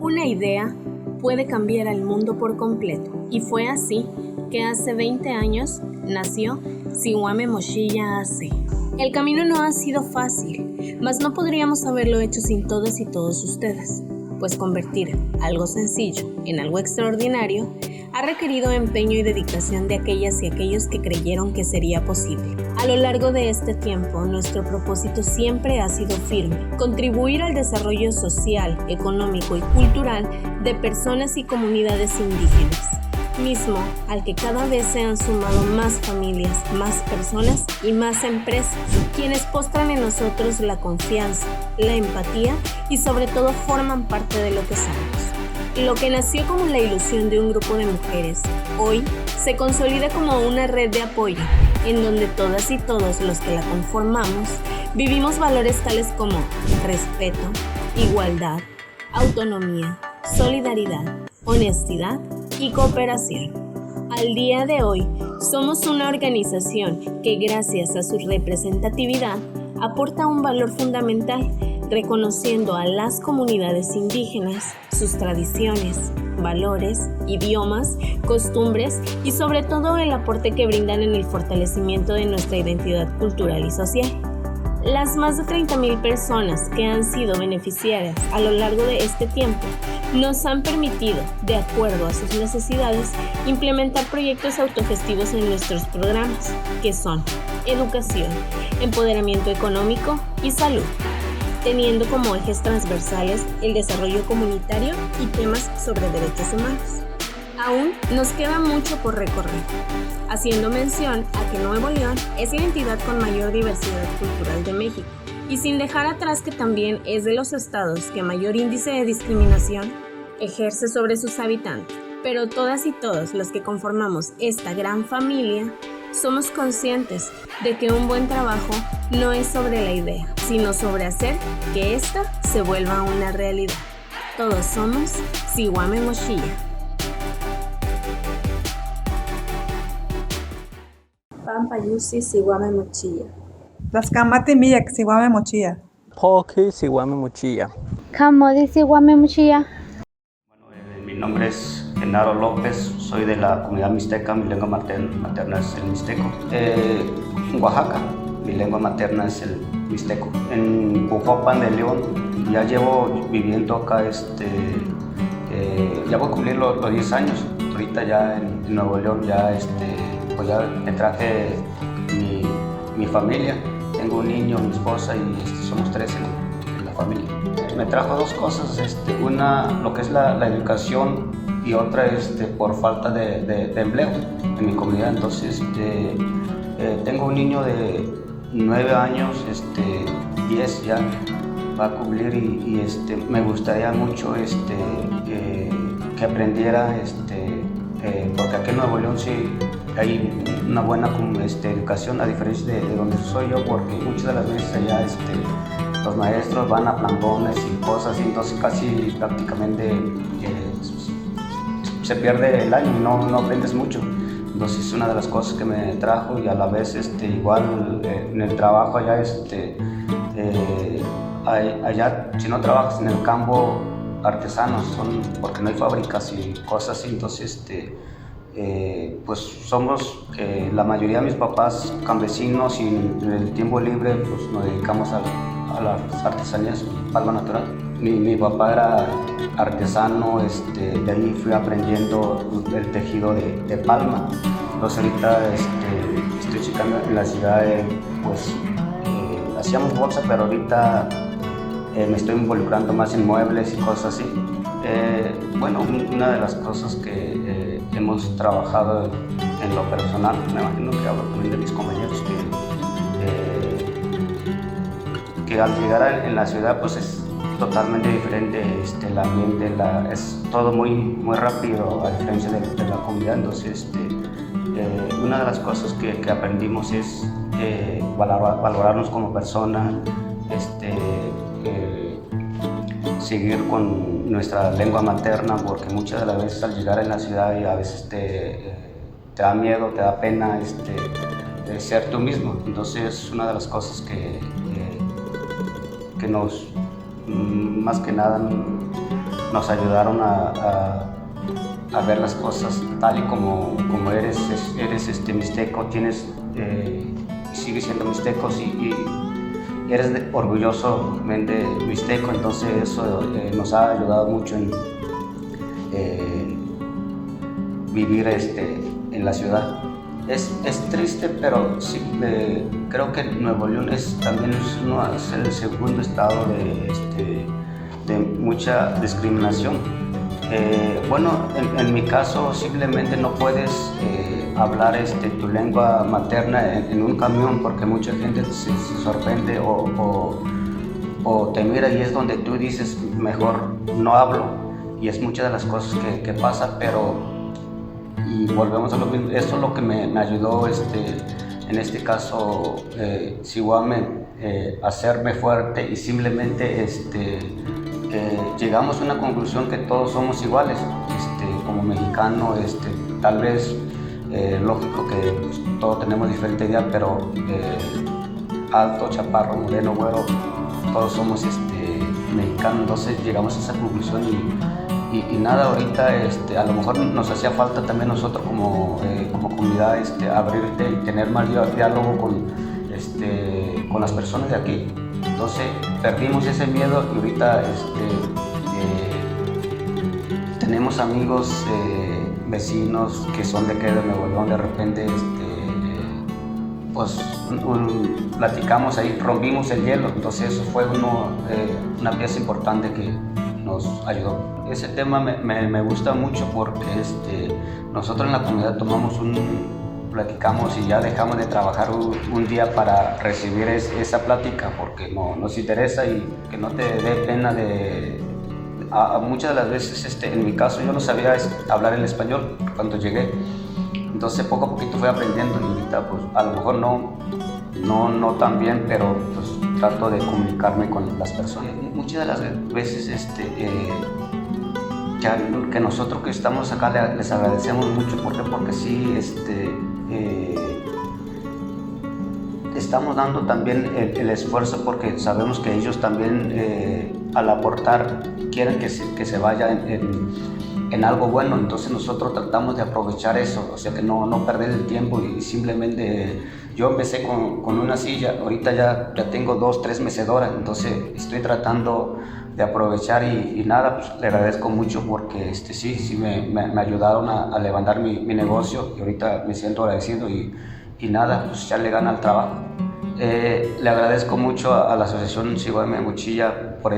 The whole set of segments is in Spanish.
Una idea puede cambiar al mundo por completo, y fue así que hace 20 años nació Siwame Mochila AC. El camino no ha sido fácil, mas no podríamos haberlo hecho sin todas y todos ustedes, pues convertir algo sencillo en algo extraordinario ha requerido empeño y dedicación de aquellas y aquellos que creyeron que sería posible. A lo largo de este tiempo, nuestro propósito siempre ha sido firme: contribuir al desarrollo social, económico y cultural de personas y comunidades indígenas, mismo al que cada vez se han sumado más familias, más personas y más empresas, quienes postran en nosotros la confianza, la empatía y sobre todo forman parte de lo que somos. Lo que nació como la ilusión de un grupo de mujeres, hoy se consolida como una red de apoyo, en donde todas y todos los que la conformamos vivimos valores tales como respeto, igualdad, autonomía, solidaridad, honestidad y cooperación. Al día de hoy, somos una organización que, gracias a su representatividad, aporta un valor fundamental, reconociendo a las comunidades indígenas, sus tradiciones, valores, idiomas, costumbres y sobre todo el aporte que brindan en el fortalecimiento de nuestra identidad cultural y social. Las más de 30,000 personas que han sido beneficiarias a lo largo de este tiempo nos han permitido, de acuerdo a sus necesidades, implementar proyectos autogestivos en nuestros programas, que son educación, empoderamiento económico y salud, teniendo como ejes transversales el desarrollo comunitario y temas sobre derechos humanos. Aún nos queda mucho por recorrer, haciendo mención a que Nuevo León es la entidad con mayor diversidad cultural de México, y sin dejar atrás que también es de los estados que mayor índice de discriminación ejerce sobre sus habitantes. Pero todas y todos los que conformamos esta gran familia somos conscientes de que un buen trabajo no es sobre la idea, sino sobre hacer que ésta se vuelva una realidad. Todos somos Siwame Mochila. Pampayusi Siwame Mochila. Tlaxcamati Miyak Siwame Mochila. Poki Siwame Mochila. Kamodi Siwame Mochila. Mi nombre es Genaro López, soy de la comunidad mixteca, mi lengua materna es el mixteco. En Oaxaca, mi lengua materna es el mixteco. En Ujuapan de León, ya llevo viviendo acá, ya voy a cumplir los 10 años. Ahorita ya en Nuevo León, pues ya me traje mi familia. Tengo un niño, mi esposa y somos 3 en la familia. Me trajo 2 cosas, una lo que es la educación y otra por falta de empleo en mi comunidad. Entonces tengo un niño de 9 años, 10 ya va a cumplir y me gustaría mucho que aprendiera, porque aquí en Nuevo León sí hay una buena educación, a diferencia de donde soy yo, porque muchas de las veces allá los maestros van a plantones y cosas así, entonces casi prácticamente se pierde el año y no aprendes mucho. Entonces es una de las cosas que me trajo, y a la vez igual en el trabajo allá, allá si no trabajas en el campo, artesanos son, porque no hay fábricas y cosas así, entonces pues somos la mayoría de mis papás campesinos, y en el tiempo libre pues nos dedicamos a las artesanías, palma natural. Mi papá era artesano, de ahí fui aprendiendo el tejido de palma. Entonces ahorita estoy checando en la ciudad, pues hacíamos bolsa, pero ahorita me estoy involucrando más en muebles y cosas así. Bueno, una de las cosas que hemos trabajado en lo personal, me imagino que hablo también de mis compañeros, que al llegar en la ciudad pues es totalmente diferente el ambiente, es todo muy rápido a diferencia de la comunidad. Entonces una de las cosas que aprendimos es valorarnos como persona, seguir con nuestra lengua materna, porque muchas de las veces al llegar en la ciudad y a veces te da miedo, te da pena ser tú mismo. Entonces una de las cosas que nos, más que nada, nos ayudaron a ver las cosas tal y como eres mixteco, sigues siendo mixteco y eres orgullosamente mixteco, entonces eso nos ha ayudado mucho en vivir en la ciudad. Es triste, pero sí, creo que Nuevo León también es el segundo estado de mucha discriminación. Bueno, en mi caso simplemente no puedes hablar tu lengua materna en un camión porque mucha gente se sorprende o te mira y es donde tú dices mejor no hablo, y es muchas de las cosas que pasa, y volvemos a lo mismo. Esto es lo que me ayudó en este caso Sihuame, hacerme fuerte, y simplemente llegamos a una conclusión que todos somos iguales como mexicanos. Tal vez lógico que pues, todos tenemos diferente idea, pero alto, chaparro, moreno, güero, todos somos mexicanos. Entonces llegamos a esa conclusión y nada, ahorita a lo mejor nos hacía falta también nosotros como comunidad abrirte y tener más diálogo con las personas de aquí. Entonces perdimos ese miedo y ahorita tenemos amigos, vecinos que son de Nuevo León. De repente pues platicamos ahí, rompimos el hielo. Entonces eso fue una pieza importante que nos ayudó. Ese tema me gusta mucho porque nosotros en la comunidad platicamos y ya dejamos de trabajar un día para recibir esa plática, porque nos interesa y que no te dé pena muchas de las veces, en mi caso yo no sabía hablar el español cuando llegué, entonces poco a poquito fui aprendiendo y ahorita pues a lo mejor no tan bien, pero pues trato de comunicarme con las personas. Muchas de las veces que nosotros que estamos acá les agradecemos mucho. ¿Por qué? Porque sí estamos dando también el esfuerzo, porque sabemos que ellos también al aportar quieren que se vaya en algo bueno. Entonces nosotros tratamos de aprovechar eso, o sea que no perder el tiempo y simplemente yo empecé con una silla, ahorita ya tengo 2, 3 mecedoras, entonces estoy tratando de aprovechar y nada, pues le agradezco mucho porque sí me ayudaron a levantar mi negocio y ahorita me siento agradecido y nada, pues ya le gana al trabajo. Le agradezco mucho a la Asociación Sihuame Mochilla por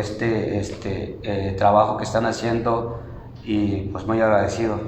trabajo que están haciendo y pues muy agradecido.